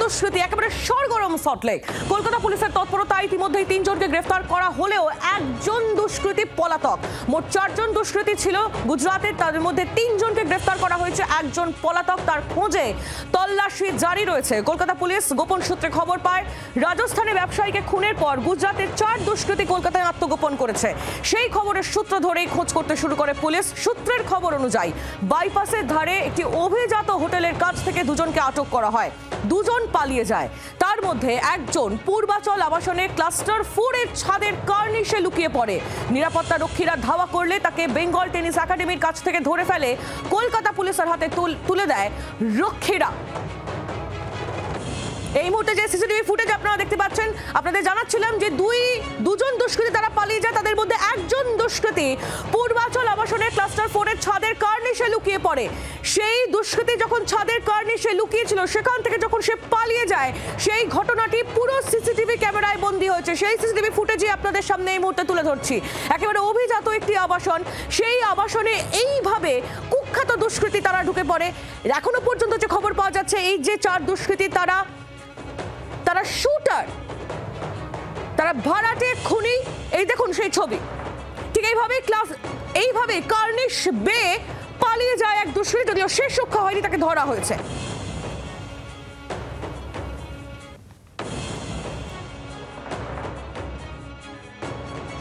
দুষ্কৃতী একেবারে সরগরম সল্টলেক। কলকাতা পুলিশের তৎপরতা ইতিমধ্যেই 3 জনকে গ্রেফতার করা হলেও একজন দুষ্কৃতী পলাতক। মোট 4 জন দুষ্কৃতী ছিল গুজরাটের, তাদের মধ্যে 3 জনকে গ্রেফতার করা হয়েছে, একজন পলাতক। তার খোঁজে তল্লাশি জারি রয়েছে। কলকাতা পুলিশ গোপন সূত্রে খবর পায় রাজস্থানে ব্যবসায়ীকে খুনের পর গুজরাটের 4 দুষ্কৃতী কলকাতায় আত্মগোপন করেছে। সেই খবরের সূত্র ধরেই খোঁজ করতে শুরু করে পুলিশ। সূত্রের খবর অনুযায়ী বাইপাসের ধারে একটি অভিজাত হোটেলের কাছ থেকে 2 জনকে আটক করা হয়। 2 জন পালিয়ে যায়। তার মধ্যে একজন পূর্বাচল আবাসনে ক্লাস্টার 4 এর ছাদের কার্নিশে লুকিয়ে পড়ে। নিরাপত্তা রক্ষীরা ধাওয়া করলে তাকে বেঙ্গল টেনিস একাডেমির কাছ থেকে ধরে ফেলে কলকাতা পুলিশের হাতে তুলে দেয় রক্ষীরা। এই মুহূর্তে যে সিসিটিভি ফুটেজ আপনারা দেখতে পাচ্ছেন, আপনাদের জানাচ্ছিলাম যে দুজন দুষ্কৃতী তারা পালিয়ে যায়। তাদের মধ্যে একজন দুষ্কৃতী পূর্বাচল আবাসনের ক্লাস্টার 4 এর ছাদের কার্নিশে লুকিয়ে পড়ে। সেই দুষ্কৃতী যখন ছাদের কার্নিশে লুকিয়েছিল, সেখান থেকে যখন সে পালিয়ে যায়, সেই ঘটনাটি পুরো সিসিটিভি ক্যামেরায় বন্দী হয়েছে। সেই সিসিটিভি ফুটেজই আপনাদের সামনে এই মুহূর্তে তুলে ধরছি। একেবারে অভিজাত একটি আবাসন, সেই আবাসনে এইভাবে কুখ্যাত দুষ্কৃতী তারা ঢুকে পড়ে। এখনো পর্যন্ত যে খবর পাওয়া যাচ্ছে, এই যে 4 দুষ্কৃতী তারা শুটার, তারা ভাড়াটে খুনি। এই দেখুন সেই ছবি। ঠিক এইভাবে কার্নিশ বেয়ে পালিয়ে যায় এক দুষ্কৃতী, যদিও শেষ রক্ষা হয়নি, তাকে ধরা হয়েছে।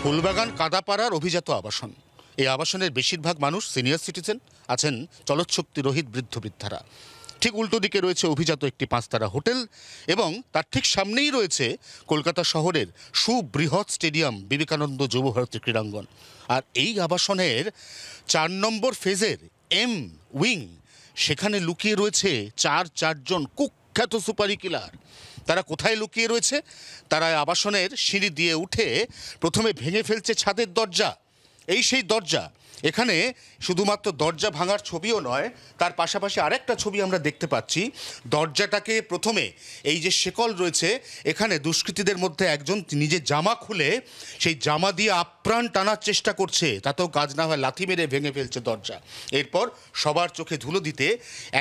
ফুলবাগান কাদাপাড়ার অভিজাত আবাসন। এই আবাসনের বেশিরভাগ মানুষ সিনিয়র সিটিজেন, আছেন চলৎশক্তি রহিত বৃদ্ধ বৃদ্ধারা। ঠিক উল্টো দিকে রয়েছে অভিজাত একটি 5 তারা হোটেল এবং তার ঠিক সামনেই রয়েছে কলকাতা শহরের সুবৃহৎ স্টেডিয়াম বিবেকানন্দ যুবভারতী ক্রীড়াঙ্গন। আর এই আবাসনের 4 নম্বর ফেজের এম উইং, সেখানে লুকিয়ে রয়েছে 4 জন কুখ্যাত সুপারি কিলার। তারা কোথায় লুকিয়ে রয়েছে? তারা আবাসনের সিঁড়ি দিয়ে উঠে প্রথমে ভেঙে ফেলছে ছাদের দরজা। এই সেই দরজা। এখানে শুধুমাত্র দরজা ভাঙার ছবিও নয়, তার পাশাপাশি আরেকটা ছবি আমরা দেখতে পাচ্ছি। দরজাটাকে প্রথমে এই যে শেকল রয়েছে, এখানে দুষ্কৃতীদের মধ্যে একজন নিজে জামা খুলে সেই জামা দিয়ে আপ্রাণ টানার চেষ্টা করছে, তাতেও কাজ না হয় লাথি মেরে ভেঙে ফেলছে দরজা। এরপর সবার চোখে ধুলো দিতে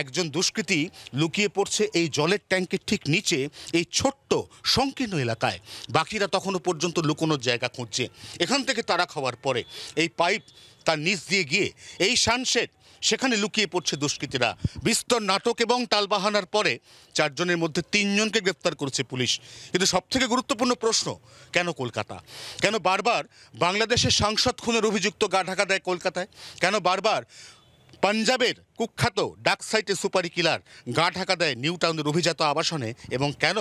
একজন দুষ্কৃতী লুকিয়ে পড়ছে এই জলের ট্যাঙ্কের ঠিক নিচে, এই ছোট্ট সংকীর্ণ এলাকায়। বাকিরা তখনও পর্যন্ত লুকোনোর জায়গা খুঁজছে। এখান থেকে তারা খাওয়ার পরে এই পাইপ তার নিচ দিয়ে গিয়ে এই সানসেট, সেখানে লুকিয়ে পড়ছে দুষ্কৃতীরা। বিস্তর নাটক এবং টালবাহানার পরে 4 জনের মধ্যে 3 জনকে গ্রেফতার করেছে পুলিশ। কিন্তু সবথেকে গুরুত্বপূর্ণ প্রশ্ন, কেন কলকাতা? কেন বারবার বাংলাদেশের সাংসদ খুনের অভিযুক্ত গা ঢাকা দেয় কলকাতায়? কেন বারবার পাঞ্জাবের কুখ্যাত ডাক সাইটে সুপারি কিলার গা ঢাকা দেয় নিউ টাউনের অভিজাত আবাসনে? এবং কেন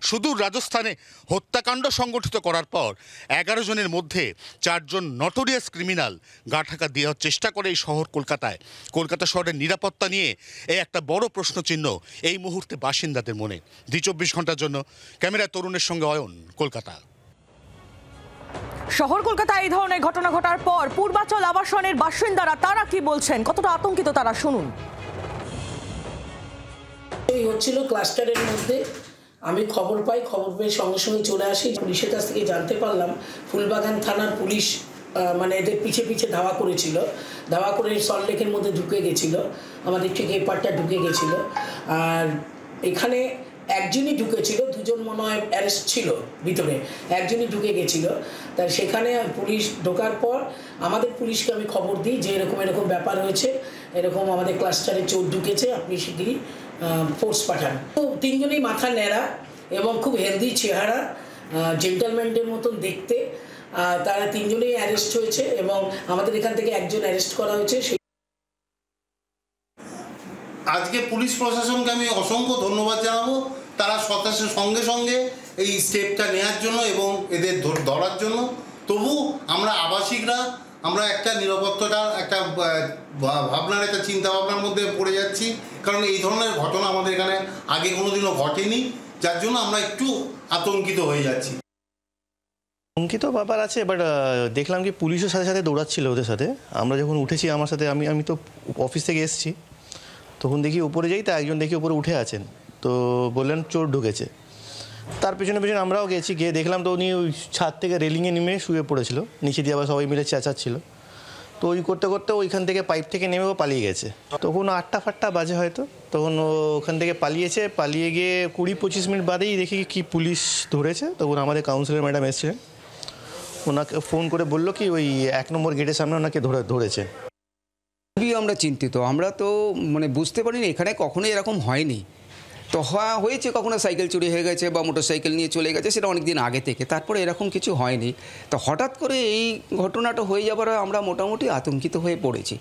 সুদূর রাজস্থানে হত্যাকাণ্ড সংগঠিত করার পর 11 জনের মধ্যে 4 জন নটোরিয়াস ক্রিমিনাল গা ঢাকা দেওয়ার চেষ্টা করে এই শহর কলকাতায়? কলকাতা শহরের নিরাপত্তা নিয়ে এই একটা বড় প্রশ্নচিহ্ন এই মুহূর্তে বাসিন্দাদের মনে। 24 ঘন্টার জন্য ক্যামেরায় তরুণের সঙ্গে অয়ন, কলকাতা। শহর কলকাতায় এই ধরনের ঘটনা ঘটার পর পূর্বাচল আবাসনের বাসিন্দারা তারা কি বলছেন, কতটা আতঙ্কিত তারা, শুনুন। এই হচ্ছিল ক্লাস্টারের মধ্যে। আমি খবর পেয়ে সঙ্গে সঙ্গে চলে আসি। পুলিশের কাছ থেকে জানতে পারলাম ফুলবাগান থানার পুলিশ মানে এদের পিছে ধাওয়া করেছিল, ধাওয়া করে সল্টলেকের মধ্যে ঢুকে গেছিল, আমাদের ঠিক এই পার্টটা ঢুকে গেছিল। আর এখানে একজনই ঢুকেছিল, 2 জন মনে হয় অ্যারেস্ট ছিল ভিতরে, একজনই ঢুকে গেছিল। তাই সেখানে পুলিশ ঢোকার পর আমাদের পুলিশকে আমি খবর দিই যে এরকম ব্যাপার হয়েছে, এরকম আমাদের ক্লাস্টারে চোর ঢুকেছে, আপনি শিগগিরই ফোর্স পাঠান। তো 3 জনেই মাথা ন্যাড়া এবং খুব হেলদি চেহারা, জেন্টলম্যানদের মতন দেখতে। তারা 3 জনেই অ্যারেস্ট হয়েছে এবং আমাদের এখান থেকে একজন অ্যারেস্ট করা হয়েছে। আজকে পুলিশ প্রশাসনকে আমি অসংখ্য ধন্যবাদ জানাবো। তারা সঙ্গে সঙ্গে এই স্টেপটা নেওয়ার জন্য এবং এদের ধরার জন্য। তবু আমরা আবাসিকরা আমরা একটা নিরাপত্তাটার একটা ভাবনার, একটা চিন্তাভাবনার মধ্যে পড়ে যাচ্ছি, কারণ এই ধরনের ঘটনা আমাদের এখানে আগে কোনোদিনও ঘটেনি, যার জন্য আমরা একটু আতঙ্কিত হয়ে যাচ্ছি। আতঙ্কিত ব্যাপার আছে, বাট দেখলাম কি পুলিশের সাথে সাথে দৌড়াচ্ছিল ওদের সাথে। আমরা যখন উঠেছি, আমার সাথে আমি তো অফিস থেকে এসেছি, তখন দেখি উপরে যাই, তা একজন দেখি উপরে উঠে আছেন, তো বললেন চোর ঢুকেছে। তার পেছনে আমরাও গেছি, গিয়ে দেখলাম তো উনি ওই ছাদ থেকে রেলিংয়ে নেমে শুয়ে পড়েছিল, নিচে দিয়ে আবার সবাই মিলে চেঁচাচ্ছিল। তো ওই করতে করতে ওইখান থেকে পাইপ থেকে নেমেও পালিয়ে গেছে। তখন 8টা বাজে হয়তো, তখন ওখান থেকে পালিয়েছে। পালিয়ে গিয়ে 20-25 মিনিট বাদেই দেখি কি পুলিশ ধরেছে। তখন আমাদের কাউন্সিলর ম্যাডাম এসেছিলেন, ওনাকে ফোন করে বললো কি ওই 1 নম্বর গেটের সামনে ওনাকে ধরেছে। খুবই আমরা চিন্তিত। আমরা তো মানে বুঝতে পারিনি এখানে কখনোই এরকম হয়নি। তো হয়েছে কখনো সাইকেল চুরি হয়ে গেছে বা মোটর সাইকেল নিয়ে চলে গেছে, সেটা অনেক দিন আগে থেকে, তারপরে এরকম কিছু হয়নি। তো হঠাৎ করে এই ঘটনাটা হয়ে যাবার আমরা মোটামুটি আতঙ্কিত হয়ে পড়েছি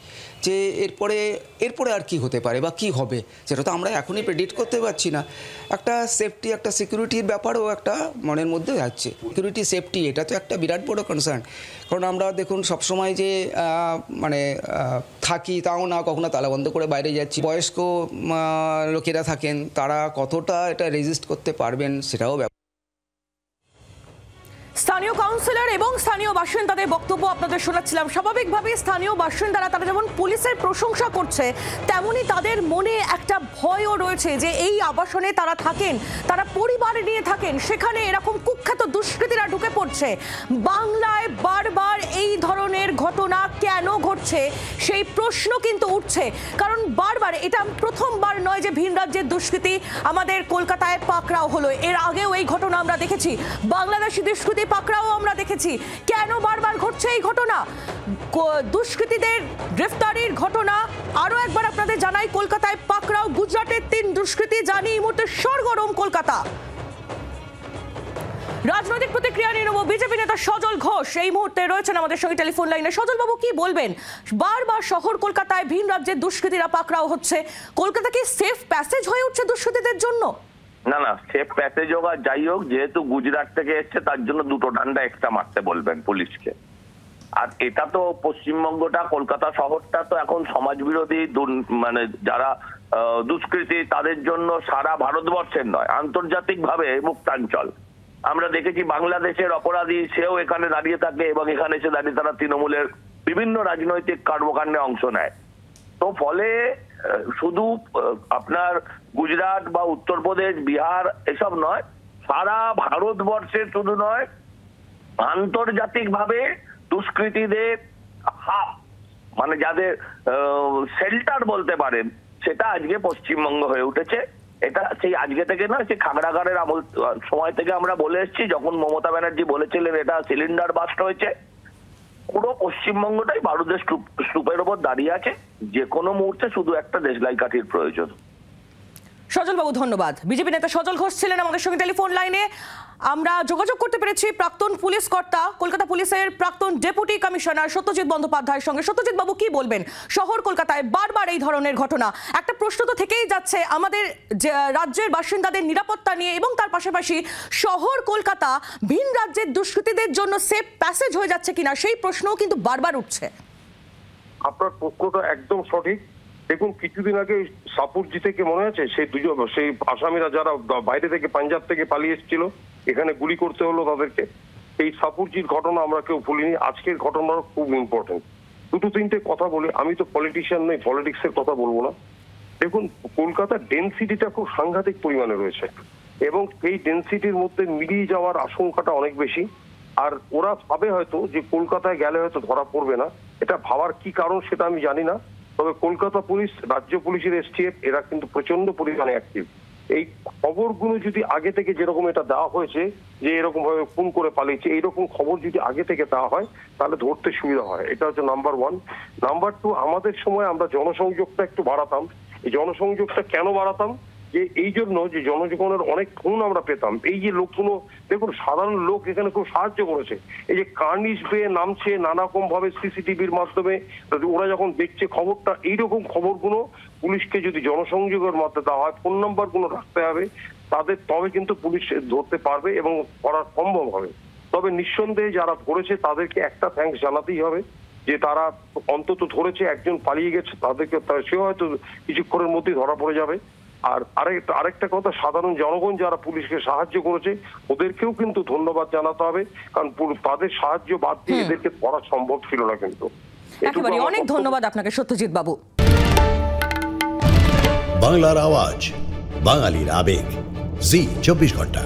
যে এরপরে আর কি হতে পারে বা কি হবে, সেটা তো আমরা এখনই প্রেডিক্ট করতে পারছি না। একটা সেফটি, একটা সিকিউরিটির ব্যাপারও একটা মনের মধ্যে যাচ্ছে। সিকিউরিটি সেফটি এটা তো একটা বিরাট বড় কনসার্ন। কারণ আমরা দেখুন সবসময় যে মানে থাকি তাও না, কখনো তালা বন্ধ করে বাইরে যাচ্ছি। বয়স্ক লোকেরা থাকেন, তারা কতটা এটা রেজিস্ট করতে পারবেন সেটাও ব্যাপার। স্থানীয় কাউন্সিলর এবং স্থানীয় বাসিন্দাদের বক্তব্য আপনাদের শোনাচ্ছিলাম। স্বাভাবিকভাবে স্থানীয় বাসিন্দারা তারা যেমন পুলিশের প্রশংসা করছে, তেমনি তাদের মনে একটা ভয়ও রয়েছে যে এই আবাসনে তারা থাকেন, তারা পরিবার নিয়ে থাকেন, সেখানে এরকম কুখ্যাত দুষ্কৃতীরা ঢুকে পড়ছে। বাংলায় বারবার এই ধরনের ঘটনা কেন ঘটছে সেই প্রশ্ন কিন্তু উঠছে। কারণ বারবার এটা প্রথমবার নয় যে ভিন রাজ্যের দুষ্কৃতী আমাদের কলকাতায় পাকড়াও হলো, এর আগেও এই ঘটনা আমরা দেখেছি। বাংলাদেশি দুষ্কৃতী পাকড়াও আমরা দেখেছি। কেন বারবার ঘটছে এই ঘটনা? দুষ্কৃতীদের গ্রেফতারির ঘটনা আরো একবার আপনাদের জানাই, কলকাতায় পাকড়াও, গুজরাটের 3 দুষ্কৃতী, জানি এই মুহূর্তে সরগরম কলকাতা। রাজনৈতিক প্রতিক্রিয়া নিয়ে নেব। বিজেপি নেতা সজল ঘোষ এই মুহূর্তে রয়েছেন আমাদের সঙ্গে টেলিফোন লাইনে। সজল বাবু, কি বলবেন? বারবার শহর কলকাতায় ভিন রাজ্যের দুষ্কৃতীরা পাকড়াও হচ্ছে, কলকাতা কি সেফ প্যাসেজ হয়ে উঠছে দুষ্কৃতীদের জন্য? না, সেফ প্যাসেজ হোক আর যাই হোক, যেহেতু গুজরাট থেকে এসছে তার জন্য 2টো ডান্ডা এক্সট্রা মারতে বলবেন পুলিশকে। আর এটা তো পশ্চিমবঙ্গটা, কলকাতা শহরটা তো এখন সমাজবিরোধী মানে যারা দুষ্কৃতী তাদের জন্য সারা ভারতবর্ষের নয়, আন্তর্জাতিকভাবে মুক্তাঞ্চল। আমরা দেখেছি বাংলাদেশের অপরাধী সেও এখানে দাঁড়িয়ে থাকে এবং এখানে এসে দাঁড়িয়ে তারা তৃণমূলের বিভিন্ন রাজনৈতিক কর্মকাণ্ডে অংশ নেয়। তো ফলে শুধু আপনার গুজরাট বা উত্তরপ্রদেশ, বিহার এসব নয়, সারা ভারতবর্ষের শুধু নয়, আন্তর্জাতিকভাবে দুষ্কৃতীদের হাব মানে যাদের শেল্টার বলতে পারেন, সেটা আজকে পশ্চিমবঙ্গ হয়ে উঠেছে। এটা সেই আজকে থেকে নয়, সেই খাগড়াঘাটের আমল সময় থেকে আমরা বলে এসেছি। যখন মমতা ব্যানার্জি বলেছিলেন এটা সিলিন্ডার বাস্ট হয়েছে, পুরো পশ্চিমবঙ্গটাই বারুদের স্তূপের ওপর দাঁড়িয়ে আছে। যে কোনো মুহূর্তে শুধু একটা দেশলাই কাঠির প্রয়োজন। সজল বাবু ধন্যবাদ। বিজেপি নেতা সজল ঘোষ ছিলেন আমাদের সঙ্গে টেলিফোন লাইনে। আমরা যোগাযোগ করতে পেরেছি প্রাক্তন পুলিশ কর্তা, কলকাতা পুলিশের প্রাক্তন ডেপুটি কমিশনার সত্যজিৎ বন্দ্যোপাধ্যায়ের সঙ্গে। সত্যজিৎ বাবু, কি বলবেন? শহর কলকাতায় বারবার এই ধরনের ঘটনা, একটা প্রশ্ন তো থেকেই যাচ্ছে আমাদের রাজ্যের বাসিন্দাদের নিরাপত্তা নিয়ে, এবং তার পাশাপাশি শহর কলকাতা ভিন রাজ্যের দুষ্কৃতীদের জন্য সেফ প্যাসেজ হয়ে যাচ্ছে কিনা সেই প্রশ্নও কিন্তু বারবার উঠছে। আপনার প্রশ্নটা একদম সঠিক। দেখুন, কিছুদিন আগে সাপুরজি থেকে মনে আছে সেই আসামিরা যারা বাইরে থেকে পাঞ্জাব থেকে পালিয়ে এসেছিল, এখানে গুলি করতে হলো তাদেরকে। এই সাপুরজির ঘটনা আমরা কেউ ভুলিনি, আজকের ঘটনাও খুব ইম্পর্টেন্ট। 2-3টে কথা বলি। আমি তো পলিটিশিয়ান নই, পলিটিক্সের কথা বলবো না। দেখুন, কলকাতার ডেনসিটিটা খুব সাংঘাতিক পরিমাণে রয়েছে এবং এই ডেনসিটির মধ্যে মিলিয়ে যাওয়ার আশঙ্কাটা অনেক বেশি। আর ওরা ভাবে হয়তো যে কলকাতায় গেলে হয়তো ধরা পড়বে না। এটা ভাবার কি কারণ সেটা আমি জানি না, তবে কলকাতা পুলিশ, রাজ্য পুলিশের এসটিএফ এরা কিন্তু প্রচন্ড পরিমাণে অ্যাক্টিভ। এই খবরগুলো যদি আগে থেকে যেরকম এটা দেওয়া হয়েছে যে এরকম ভাবে খুন করে পালিয়েছে, এইরকম খবর যদি আগে থেকে দেওয়া হয় তাহলে ধরতে সুবিধা হয়। এটা হচ্ছে নাম্বার 1। নাম্বার 2, আমাদের সময় আমরা জনসংযোগটা একটু বাড়াতাম। এই জনসংযোগটা কেন বাড়াতাম? যে এই জন্য যে জনজীবনের অনেক ফোন আমরা পেতাম। এই যে লোকগুলো, দেখুন সাধারণ লোক এখানে খুব সাহায্য করেছে। এই যে কার্নিশ বেয়ে নামছে নানা রকম ভাবে সিসিটিভির মাধ্যমে, ওরা যখন দেখছে খবরটা, এইরকম খবরগুলো পুলিশকে যদি জনসংযোগের মাধ্যমে দেওয়া হয়, ফোন নাম্বার গুলো রাখতে হবে তাদের, তবে কিন্তু পুলিশ ধরতে পারবে এবং করা সম্ভব হবে। তবে নিঃসন্দেহে যারা ধরেছে তাদেরকে একটা থ্যাঙ্কস জানাতেই হবে যে তারা অন্তত ধরেছে। একজন পালিয়ে গেছে, তাদেরকে সেও হয়তো কিছুক্ষণের মধ্যেই ধরা পড়ে যাবে। আর আরেকটা কথা, সাধারণ জনগণ যারা পুলিশকে সাহায্য করেছে ওদেরকেও কিন্তু ধন্যবাদ জানাতে হবে, কারণ তাদের সাহায্য বাদ দিয়ে এদেরকে করা সম্ভব ছিল না। কিন্তু একেবারে অনেক ধন্যবাদ আপনাকে সত্যজিৎ বাবু। বাংলার আওয়াজ, বাঙালির আবেগ, জি 24 ঘন্টা।